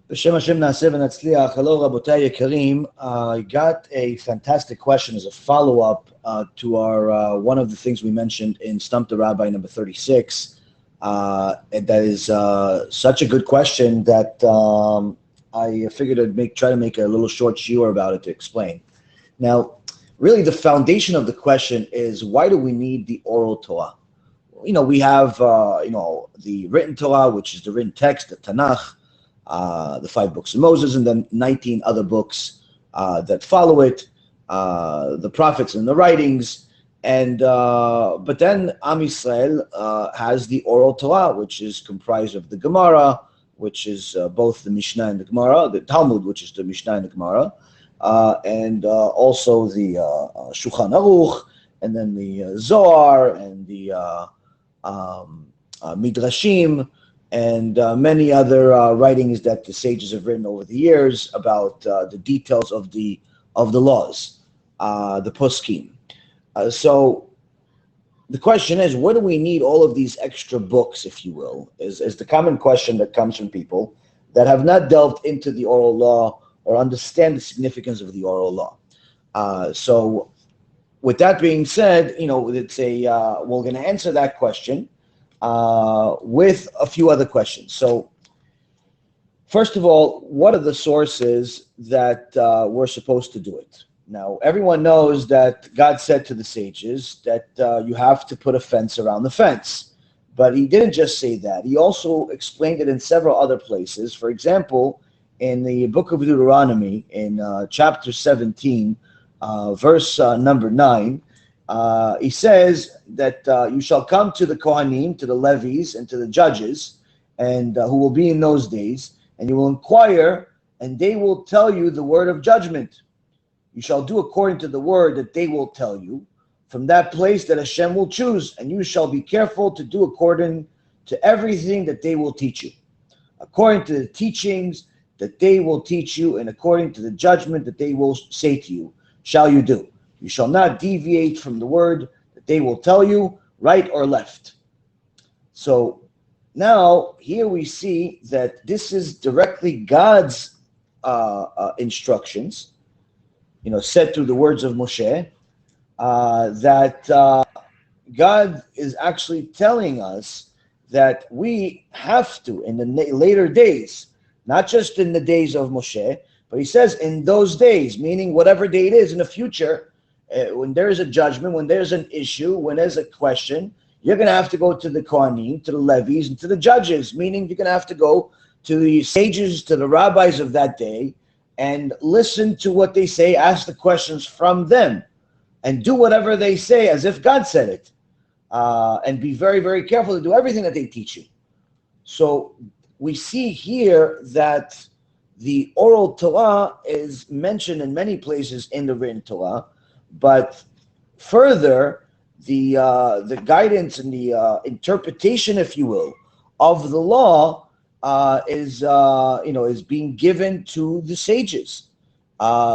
B'Shem Hashem Naaseh v'Natzliach. Hello, Rabotai Yekarim. I got a fantastic question as a follow-up to our one of the things we mentioned in Stump the Rabbi number 36. And that is such a good question that I figured I'd try to make a little short shiur about it to explain. Now, really, the foundation of the question is, why do we need the oral Torah? We have the written Torah, which is the written text, the Tanakh, the 5 books of Moses, and then 19 other books that follow it, the prophets and the writings, and but then Am Yisrael has the oral Torah, which is comprised of the Gemara, which is both the Mishnah and the Gemara, the Talmud, which is the Mishnah and the Gemara, and also the Shulchan Aruch, and then the Zohar, and the Midrashim, and many other writings that the sages have written over the years about the details of the laws, the poskim. So the question is, what do we need all of these extra books, if you will, is the common question that comes from people that have not delved into the oral law or understand the significance of the oral law. So with that being said, it's we're going to answer that question with a few other questions. So, first of all, what are the sources that we're supposed to do it? Now, everyone knows that God said to the sages that you have to put a fence around the fence. But he didn't just say that. He also explained it in several other places. For example, in the book of Deuteronomy, in chapter 17, verse number 9, he says that you shall come to the Kohanim, to the Levies, and to the judges, and who will be in those days, and you will inquire, and they will tell you the word of judgment. You shall do according to the word that they will tell you, from that place that Hashem will choose, and you shall be careful to do according to everything that they will teach you, according to the teachings that they will teach you, and according to the judgment that they will say to you, shall you do. You shall not deviate from the word that they will tell you, right or left. So now here we see that this is directly God's instructions, said through the words of Moshe, that God is actually telling us that we have to, in the later days, not just in the days of Moshe, but he says in those days, meaning whatever day it is in the future, when there is a judgment, when there's an issue, when there's a question, you're going to have to go to the Kohanim, to the Levies, and to the judges, meaning you're going to have to go to the sages, to the rabbis of that day, and listen to what they say, ask the questions from them, and do whatever they say as if God said it, and be very, very careful to do everything that they teach you. So we see here that the oral Torah is mentioned in many places in the written Torah, but further, the guidance and the interpretation, if you will, of the law is being given to the sages,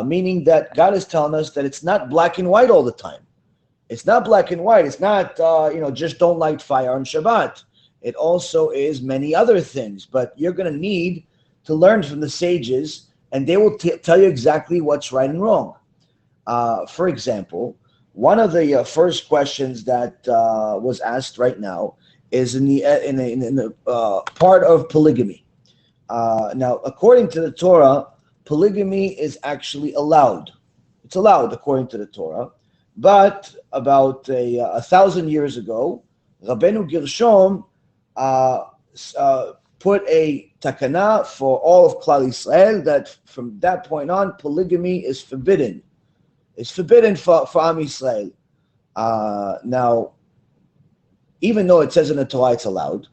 meaning that God is telling us that it's not black and white all the time. It's not black and white. It's not just don't light fire on Shabbat. It also is many other things. But you're going to need to learn from the sages, and they will tell you exactly what's right and wrong. For example, one of the first questions that was asked right now is in the part of polygamy. Now, according to the Torah, polygamy is actually allowed. It's allowed according to the Torah, but about 1,000 years ago, Rabbeinu Gershom put a takana for all of Klal Yisrael that from that point on, polygamy is forbidden. It's forbidden for Am Yisrael. Now, even though it says in the Torah it's allowed,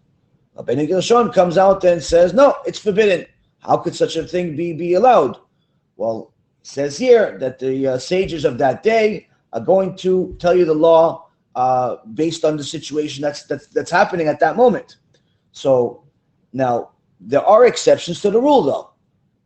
Rabbeinu Gershom comes out and says, no, it's forbidden. How could such a thing be allowed? Well, it says here that the sages of that day are going to tell you the law based on the situation that's happening at that moment. So now there are exceptions to the rule, though.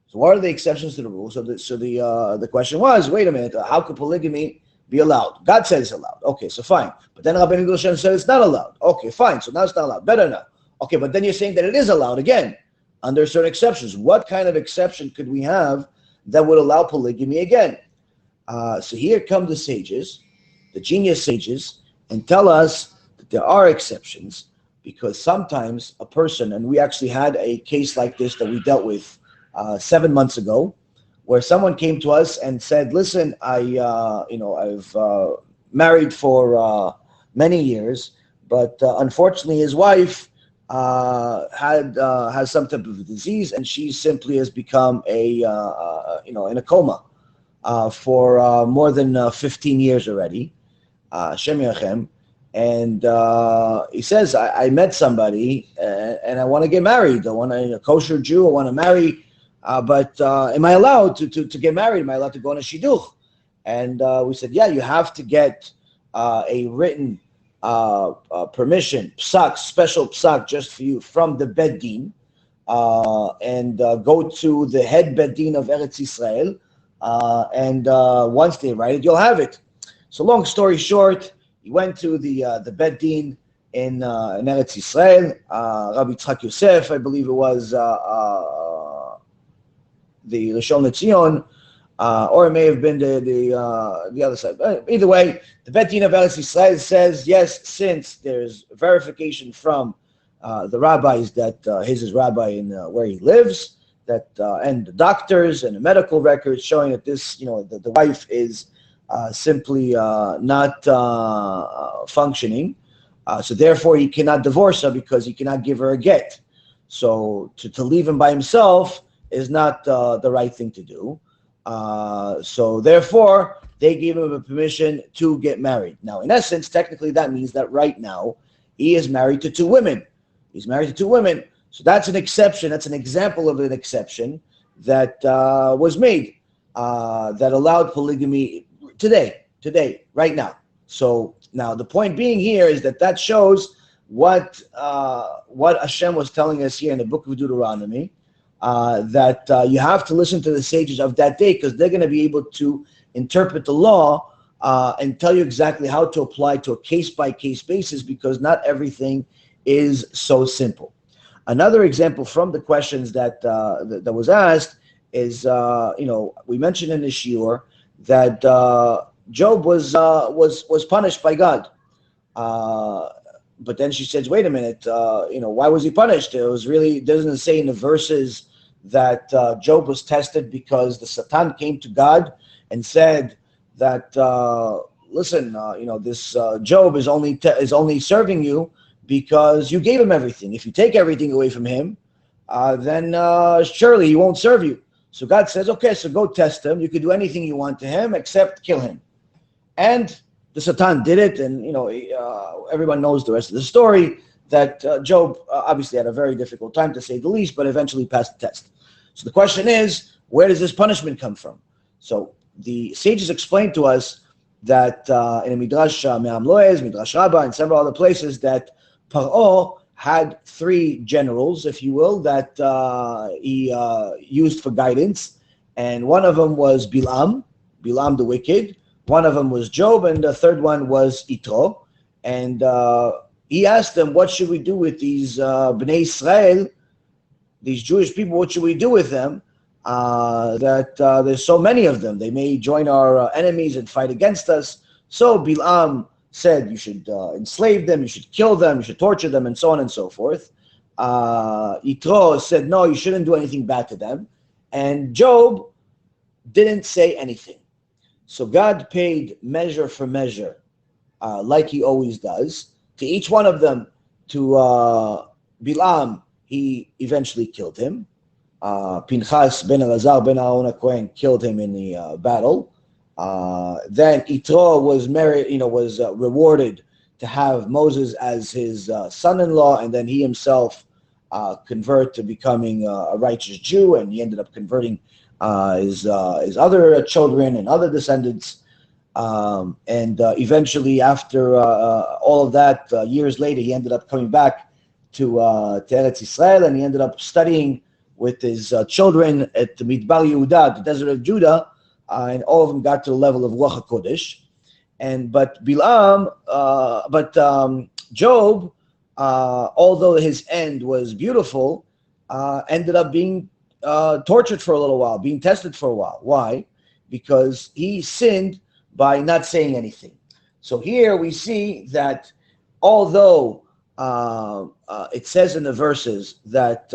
So what are the exceptions to the rule? So the question was, wait a minute, how could polygamy be allowed? God said it's allowed. Okay, so fine. But then Rabbeinu Gershom said it's not allowed. Okay, fine. So now it's not allowed. Better now. Okay, but then you're saying that it is allowed again. under certain exceptions. What kind of exception could we have that would allow polygamy again? So here come the sages, the genius sages, and tell us that there are exceptions, because sometimes a person, and we actually had a case like this that we dealt with 7 months ago, where someone came to us and said, listen, I've married for many years, but unfortunately his wife has some type of disease, and she simply has become in a coma for more than 15 years already. Shem Yachem. And he says, I met somebody and I want to get married. I want a kosher Jew. I want to marry, but am I allowed to get married? Am I allowed to go on a shidduch? And we said, yeah, you have to get a written permission, psak, special psak just for you from the Beit Din, and go to the head Beit Din of Eretz Yisrael, and once they write it, you'll have it. So long story short, he went to the Beit Din in Eretz Yisrael, Rabbi Yitzchak Yosef, I believe it was, the Rishon LeZion, or it may have been the other side. But either way, the Beit Din of Eretz Yisrael says, yes, since there's verification from the rabbis that his is rabbi in where he lives, that and the doctors and the medical records showing that this, the wife is simply not functioning, so therefore he cannot divorce her because he cannot give her a get. So to leave him by himself is not the right thing to do. So therefore they gave him a permission to get married. Now, in essence, technically that means that right now he is married to two women. He's married to two women. So that's an exception. That's an example of an exception that was made that allowed polygamy today, right now. So now the point being here is that shows what Hashem was telling us here in the book of Deuteronomy, that you have to listen to the sages of that day, because they're going to be able to interpret the law and tell you exactly how to apply to a case-by-case basis, because not everything is so simple. Another example from the questions that was asked is, we mentioned in the shiur that Job was punished by God, but then she says, "Wait a minute, why was he punished?" It was really doesn't say in the verses that Job was tested because the Satan came to God and said that, "Listen, this Job is only serving you because you gave him everything. If you take everything away from him, then surely he won't serve you." So God says, okay, so go test him. You can do anything you want to him except kill him. And the Satan did it, and everyone knows the rest of the story, that Job obviously had a very difficult time, to say the least, but eventually passed the test. So the question is, where does this punishment come from? So the sages explained to us that in a Midrash Me'am Loez, Midrash Rabbah, and several other places, that Paro had three generals, if you will, that he used for guidance. And one of them was Bilam the wicked. One of them was Job, and the third one was Yitro. And he asked them, what should we do with these Bnei Israel, these Jewish people? What should we do with them? There's so many of them. They may join our enemies and fight against us. So Bilam said, you should enslave them, you should kill them, you should torture them, and so on and so forth. Yitro said, no, you shouldn't do anything bad to them. And Job didn't say anything. So God paid measure for measure, like he always does, to each one of them. To Bilam, he eventually killed him. Pinchas ben Elazar ben Aaron HaKohen killed him in the battle. Then Yitro was was rewarded to have Moses as his son-in-law, and then he himself convert to becoming a righteous Jew, and he ended up converting his other children and other descendants. And eventually, after all of that, years later, he ended up coming back to Eretz Yisrael, and he ended up studying with his children at the Midbar Yehuda, the desert of Judah, and all of them got to the level of Ruach HaKodesh. But Job, although his end was beautiful, ended up being tortured for a little while, being tested for a while. Why? Because he sinned by not saying anything. So here we see that although it says in the verses that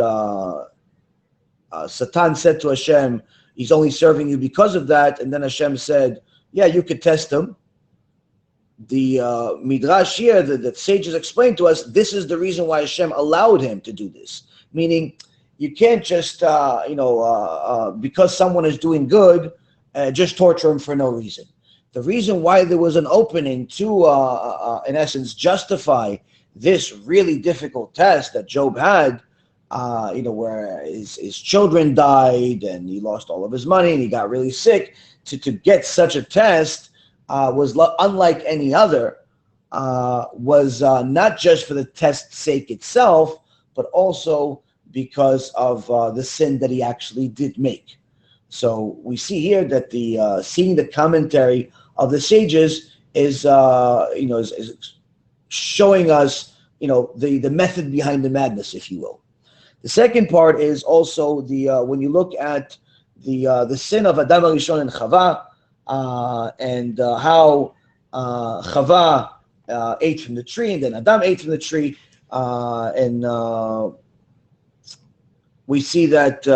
Satan said to Hashem, he's only serving you because of that, and then Hashem said, yeah, you could test him. The Midrash here, the sages explain to us, this is the reason why Hashem allowed him to do this. Meaning, you can't just, because someone is doing good, just torture him for no reason. The reason why there was an opening to, in essence, justify this really difficult test that Job had, where his children died and he lost all of his money and he got really sick, to get such a test was unlike any other, was not just for the test's sake itself, but also because of the sin that he actually did make. So we see here that the seeing the commentary of the sages is showing us the method behind the madness, if you will. The second part is also the when you look at the sin of Adam Rishon and Chava, and how Chava ate from the tree, and then Adam ate from the tree, and we see that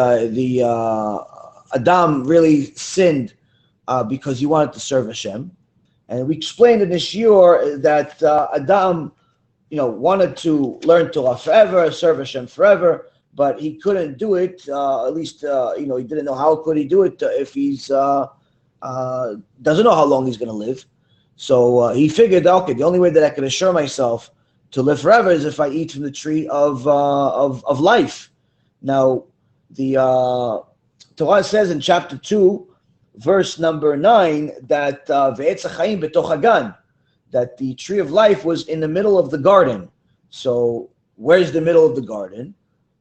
Adam really sinned because he wanted to serve Hashem. And we explained in this shiur that Adam, wanted to learn Torah forever, serve Hashem forever, but he couldn't do it. At least, he didn't know how could he do it if he's doesn't know how long he's going to live. So he figured, okay, the only way that I can assure myself to live forever is if I eat from the tree of life. Now, the Torah says in chapter 2, verse number 9, that Ve'etz HaChaim betoch hagan, that the tree of life was in the middle of the garden. So where's the middle of the garden?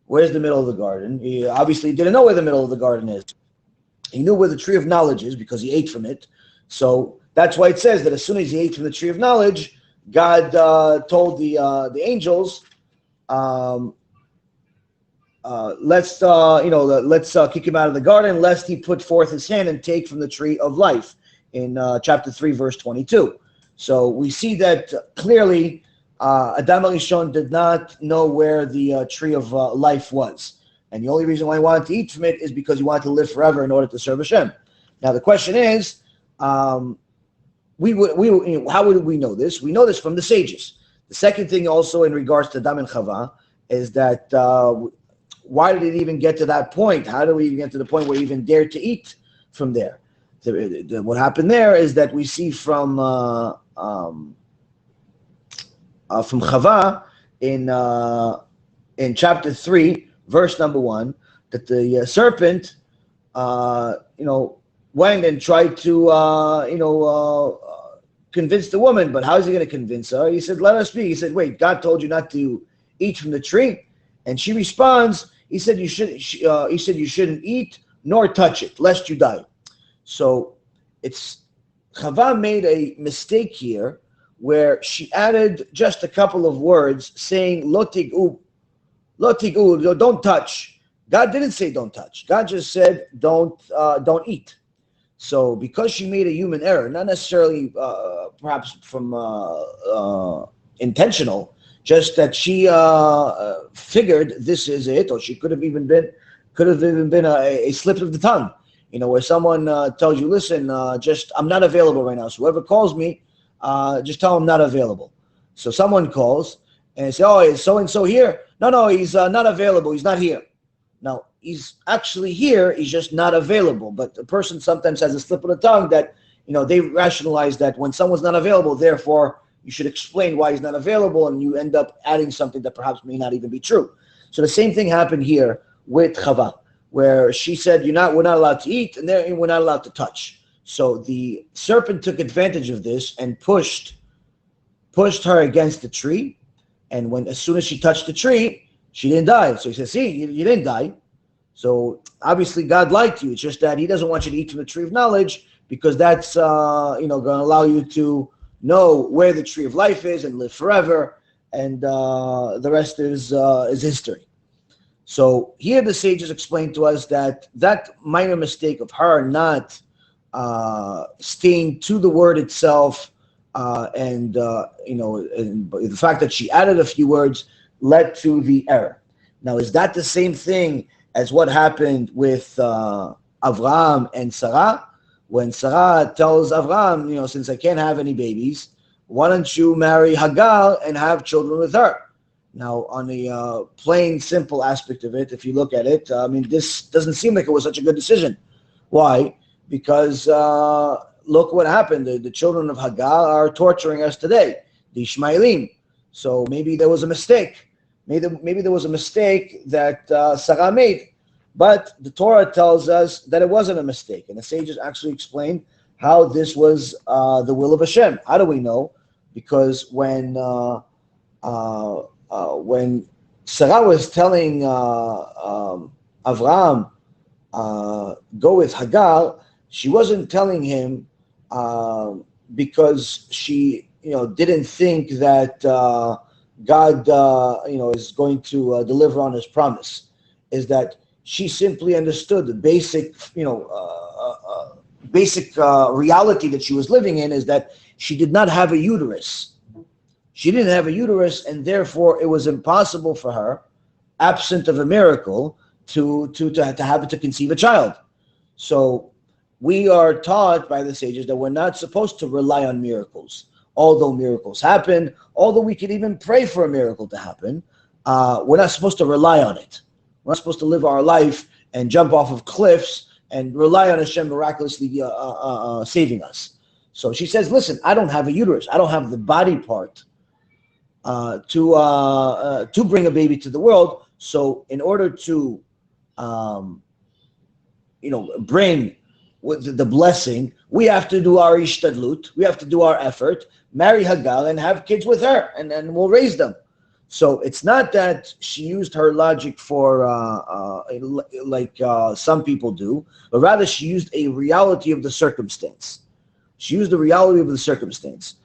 Where's the middle of the garden? He obviously didn't know where the middle of the garden is. He knew where the tree of knowledge is because he ate from it. So that's why it says that as soon as he ate from the tree of knowledge, God told the angels, let's kick him out of the garden, lest he put forth his hand and take from the tree of life, in chapter 3, verse 22. So we see that clearly Adam Rishon did not know where the tree of life was. And the only reason why he wanted to eat from it is because he wanted to live forever in order to serve Hashem. Now the question is, how would we know this? We know this from the sages. The second thing also in regards to Adam and Chava is that why did it even get to that point? How do we even get to the point where he even dared to eat from there? What happened there is that we see from Chava in chapter 3, verse number 1, that the serpent, went and tried to, convince the woman. But how is he going to convince her? He said, "Let us speak." He said, "Wait, God told you not to eat from the tree," and she responds. He said, "You should." He said, "You shouldn't eat nor touch it, lest you die." So Chava made a mistake here, where she added just a couple of words saying "lo tigu," don't touch. God didn't say don't touch. God just said don't eat. So because she made a human error, not necessarily perhaps from intentional, just that she figured this is it, or she could have even been a slip of the tongue, where someone tells you, "Listen, I'm not available right now. So whoever calls me, just tell him I'm not available." So someone calls and they say, "Oh, is so and so here?" No, he's not available. He's not here. Now, he's actually here. He's just not available. But the person sometimes has a slip of the tongue that, they rationalize that when someone's not available, therefore you should explain why he's not available, and you end up adding something that perhaps may not even be true. So the same thing happened here with Chava, where she said, we're not allowed to eat, and we're not allowed to touch. So the serpent took advantage of this and pushed her against the tree. And as soon as she touched the tree, she didn't die. So he said, "See, you didn't die." So obviously God lied to you. It's just that he doesn't want you to eat from the tree of knowledge, because that's going to allow you to know where the tree of life is and live forever. And the rest is history. So here the sages explain to us that that minor mistake of her not staying to the word itself, and the fact that she added a few words led to the error. Now, is that the same thing as what happened with Avraham and Sarah? When Sarah tells Avraham, since I can't have any babies, why don't you marry Hagar and have children with her? Now, on the plain, simple aspect of it, if you look at it, this doesn't seem like it was such a good decision. Why? Because look what happened. The children of Hagar are torturing us today, the Ishmaelim. So maybe there was a mistake. Maybe there was a mistake that Sarah made. But the Torah tells us that it wasn't a mistake. And the sages actually explain how this was the will of Hashem. How do we know? Because when Sarah was telling Avraham, go with Hagar, she wasn't telling him because she, didn't think that God, is going to deliver on His promise. Is that she simply understood the basic, reality that she was living in, is that she did not have a uterus. She didn't have a uterus, and therefore it was impossible for her, absent of a miracle, to conceive a child. So we are taught by the sages that we're not supposed to rely on miracles. Although miracles happen, although we could even pray for a miracle to happen, we're not supposed to rely on it. We're not supposed to live our life and jump off of cliffs and rely on Hashem miraculously saving us. So she says, listen, I don't have a uterus. I don't have the body part to bring a baby to the world. So in order to, bring with the blessing, we have to do our ishtadlut. We have to do our effort, marry Hagar and have kids with her, and then we'll raise them. So it's not that she used her logic for like some people do, but rather she used a reality of the circumstance. She used the reality of the circumstance,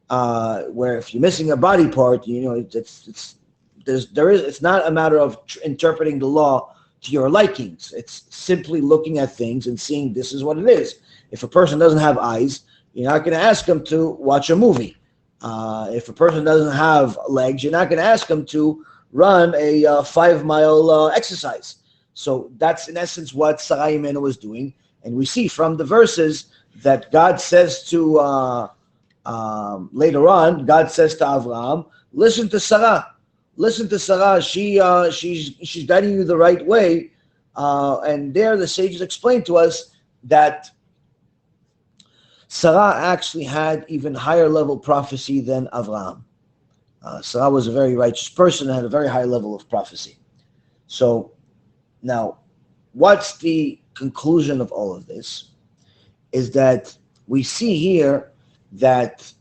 where if you're missing a body part, it's not a matter of interpreting the law to your likings. It's simply looking at things and seeing this is what it is. If a person doesn't have eyes, you're not going to ask him to watch a movie. If a person doesn't have legs, you're not going to ask him to run a 5-mile exercise. So that's in essence what Sarai Imenu was doing. And we see from the verses that God says to, later on, God says to Avraham, listen to Sarah. Listen to Sarah. She's guiding you the right way. And there the sages explain to us that Sarah actually had even higher level prophecy than Avraham. Sarah was a very righteous person and had a very high level of prophecy. So now, what's the conclusion of all of this? Is that we see here that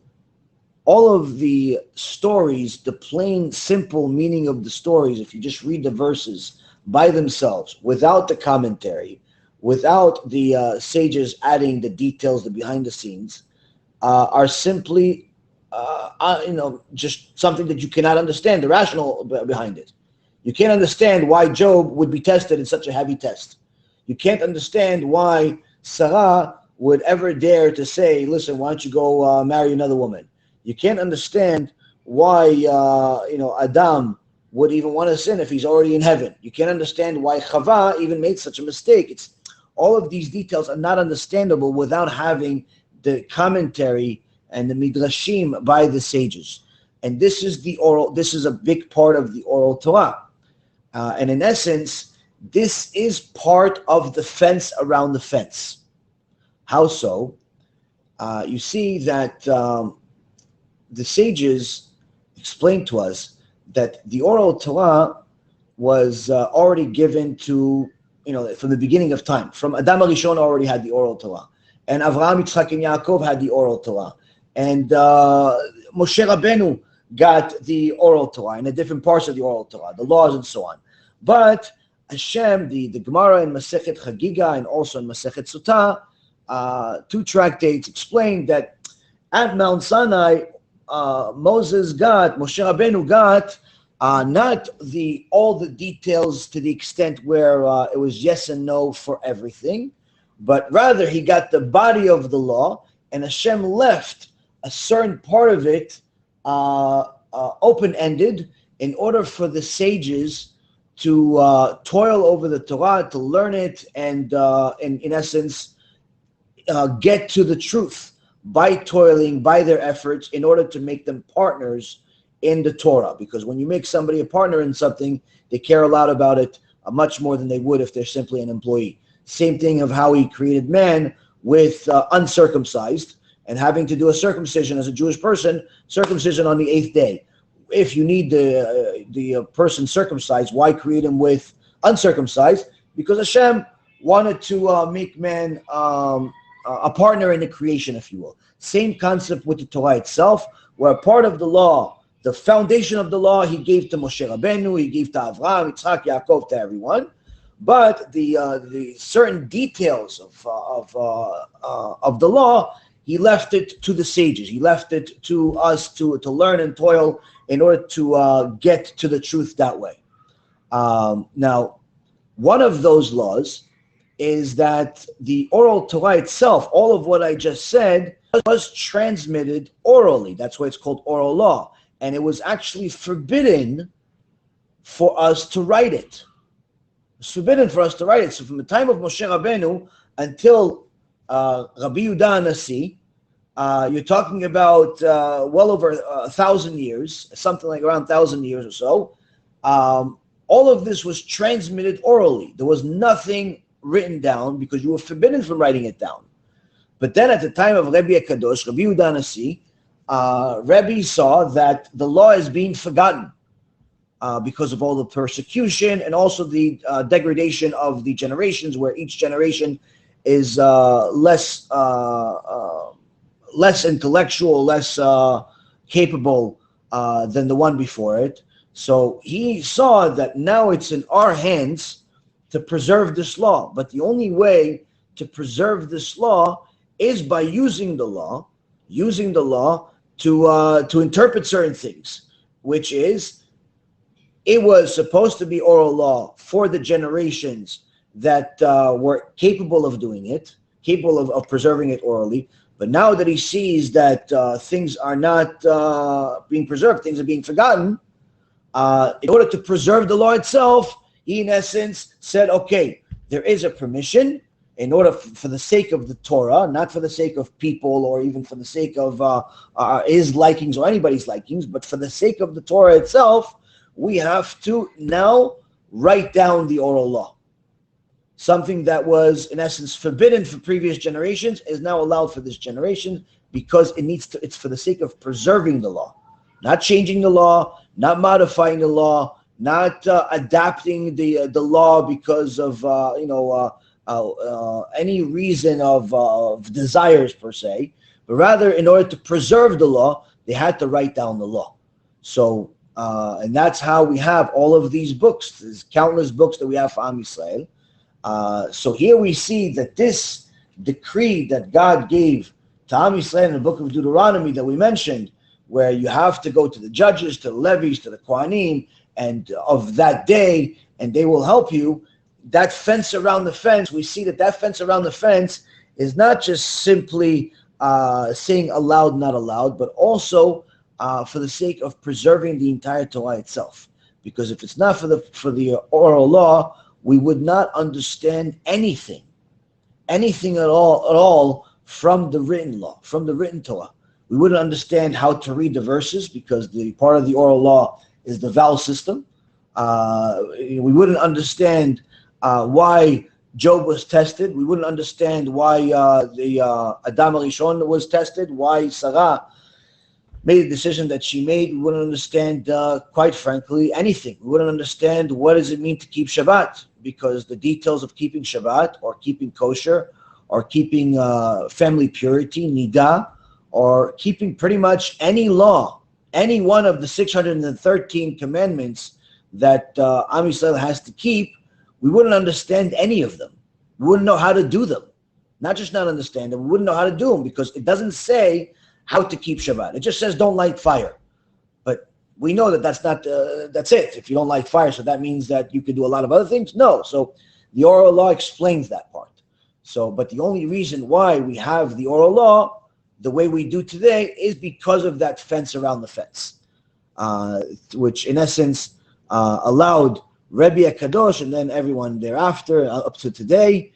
all of the stories, the plain, simple meaning of the stories, if you just read the verses by themselves, without the commentary, without the sages adding the details, the behind the scenes, are simply, just something that you cannot understand, the rational behind it. You can't understand why Job would be tested in such a heavy test. You can't understand why Sarah would ever dare to say, listen, why don't you go marry another woman? You can't understand why, Adam would even want to sin if he's already in heaven. You can't understand why Chava even made such a mistake. It's all of these details are not understandable without having the commentary and the midrashim by the sages. And this is a big part of the Oral Torah. And in essence, this is part of the fence around the fence. How so? You see that the sages explained to us that the Oral Torah was already given to, from the beginning of time. From Adam HaRishon already had the Oral Torah. And Avraham, Yitzchak, and Yaakov had the Oral Torah. And Moshe Rabbeinu got the Oral Torah and the different parts of the Oral Torah, the laws and so on. But Hashem, the Gemara in Masechet Chagiga and also in Masechet Sotah, 2 tractates explain that at Mount Sinai, Moshe Rabbeinu got Not all the details to the extent where it was yes and no for everything, but rather he got the body of the law, and Hashem left a certain part of it open-ended in order for the sages to toil over the Torah, to learn it, and in essence, get to the truth by toiling, by their efforts, in order to make them partners in the Torah. Because when you make somebody a partner in something, they care a lot about it, much more than they would if they're simply an employee. Same thing of how he created man with uncircumcised, and having to do a circumcision as a Jewish person, circumcision on the 8th day. If you need the person circumcised, why create him with uncircumcised? Because Hashem wanted to make man a partner in the creation, if you will. Same concept with the Torah itself, where a part of the law, the foundation of the law, he gave to Moshe Rabbeinu, he gave to Avraham, Yitzchak, Yaakov, to everyone. But the certain details of the law, he left it to the sages. He left it to us to learn and toil in order to get to the truth that way. Now, one of those laws is that the oral Torah itself, all of what I just said, was transmitted orally. That's why it's called oral law. And it was actually forbidden for us to write it. It's forbidden for us to write it. So from the time of Moshe Rabbeinu until Rabbi Yehuda Nasi, you're talking about well over 1,000 years, something like around 1,000 years or so. All of this was transmitted orally. There was nothing written down because you were forbidden from writing it down. But then at the time of Rabbi Kadosh, Rabbi Yehuda Nasi, Rabbi saw that the law is being forgotten because of all the persecution and also the degradation of the generations, where each generation is less intellectual, less capable than the one before it. So he saw that now it's in our hands to preserve this law. But the only way to preserve this law is by using the law to interpret certain things, which is, it was supposed to be oral law for the generations that were capable of doing it, capable of preserving it orally. But now that he sees that things are not being preserved, things are being forgotten, in order to preserve the law itself, he in essence said, okay, there is a permission in order for the sake of the Torah, not for the sake of people or even for the sake of his likings or anybody's likings, but for the sake of the Torah itself, we have to now write down the oral law. Something that was in essence forbidden for previous generations is now allowed for this generation because it's for the sake of preserving the law, not changing the law, not modifying the law, not adapting the law because of any reason of desires per se, but rather in order to preserve the law, they had to write down the law. So, and that's how we have all of these books. There's countless books that we have for Am Yisrael. So here we see that this decree that God gave to Am Yisrael in the book of Deuteronomy that we mentioned, where you have to go to the judges, to the levies, to the Kohanim, and of that day, and they will help you. That fence around the fence, we see that fence around the fence is not just simply saying allowed, not allowed, but also for the sake of preserving the entire Torah itself. Because if it's not for the oral law, we would not understand anything at all from the written law, from the written Torah. We wouldn't understand how to read the verses because the part of the oral law is the vowel system. We wouldn't understand why Job was tested. We wouldn't understand why the Adam Arishon was tested, why Sarah made the decision that she made. We wouldn't understand, quite frankly, anything. We wouldn't understand what does it mean to keep Shabbat, because the details of keeping Shabbat or keeping kosher or keeping family purity, nidah, or keeping pretty much any law, any one of the 613 commandments that Am Yisrael has to keep, we wouldn't understand any of them. We wouldn't know how to do them. Not just not understand them, we wouldn't know how to do them because it doesn't say how to keep Shabbat. It just says don't light fire. But we know that that's it. If you don't like fire, so that means that you can do a lot of other things? No. So the oral law explains that part. So, but the only reason why we have the oral law the way we do today is because of that fence around the fence, which in essence allowed Rebbe Kadosh and then everyone thereafter up to today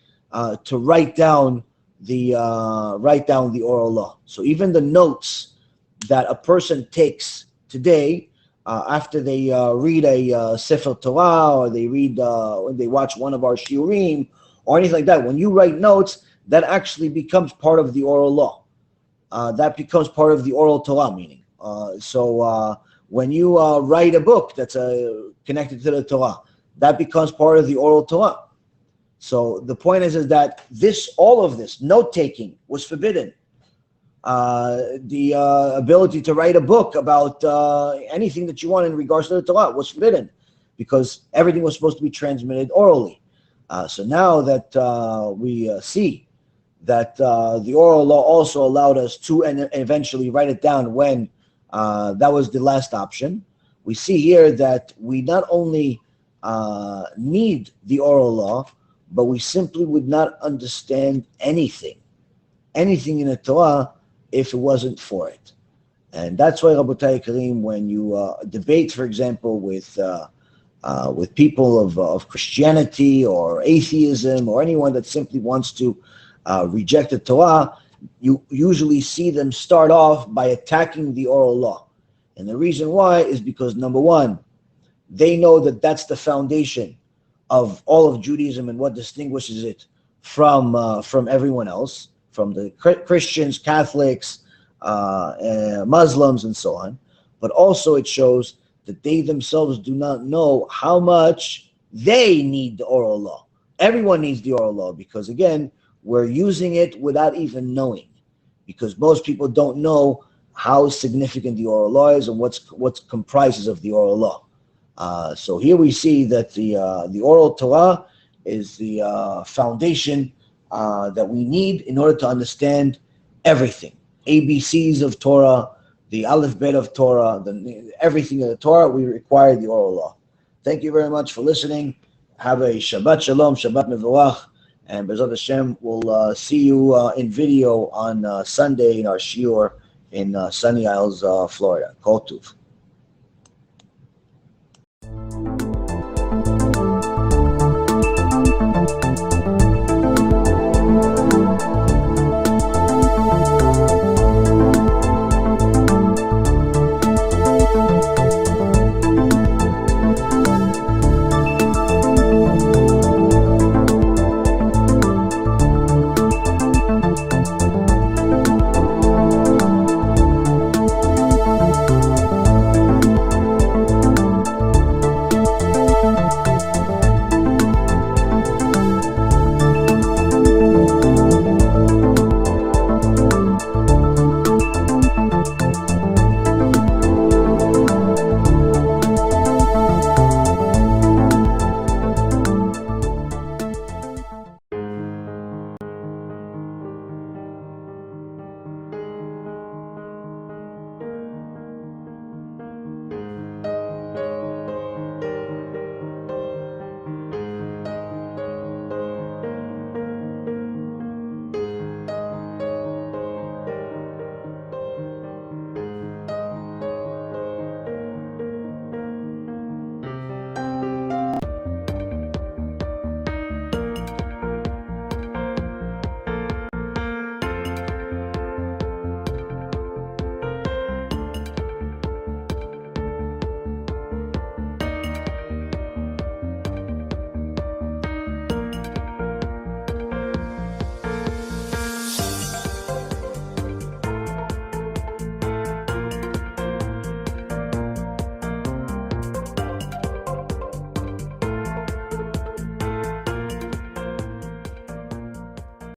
to write down the oral law. So even the notes that a person takes today after they read a Sefer Torah, or they read when they watch one of our shiurim or anything like that, when you write notes, that actually becomes part of the oral law. That becomes part of the Oral Torah, meaning. So when you write a book that's connected to the Torah, that becomes part of the Oral Torah. So the point is that all of this note-taking was forbidden. The ability to write a book about anything that you want in regards to the Torah was forbidden, because everything was supposed to be transmitted orally. So now that we see that the oral law also allowed us to and eventually write it down when that was the last option, we see here that we not only need the oral law, but we simply would not understand anything in the Torah if it wasn't for it. And that's why, Rabotai Karim, when you debate, for example, with people of Christianity or atheism, or anyone that simply wants to reject the Torah, you usually see them start off by attacking the oral law. And the reason why is because, number one, they know that that's the foundation of all of Judaism and what distinguishes it from everyone else, from the Christians, Catholics, Muslims, and so on. But also it shows that they themselves do not know how much they need the oral law. Everyone needs the oral law, because, again, we're using it without even knowing, because most people don't know how significant the oral law is and what comprises of the oral law. So here we see that the Oral Torah is the foundation that we need in order to understand everything. ABCs of Torah, the Aleph Bet of Torah, everything of the Torah, we require the oral law. Thank you very much for listening. Have a Shabbat Shalom, Shabbat Mevorach, and B'ezrat Hashem, we'll see you in video on Sunday in our shiur in Sunny Isles, Florida. Kol Tuv.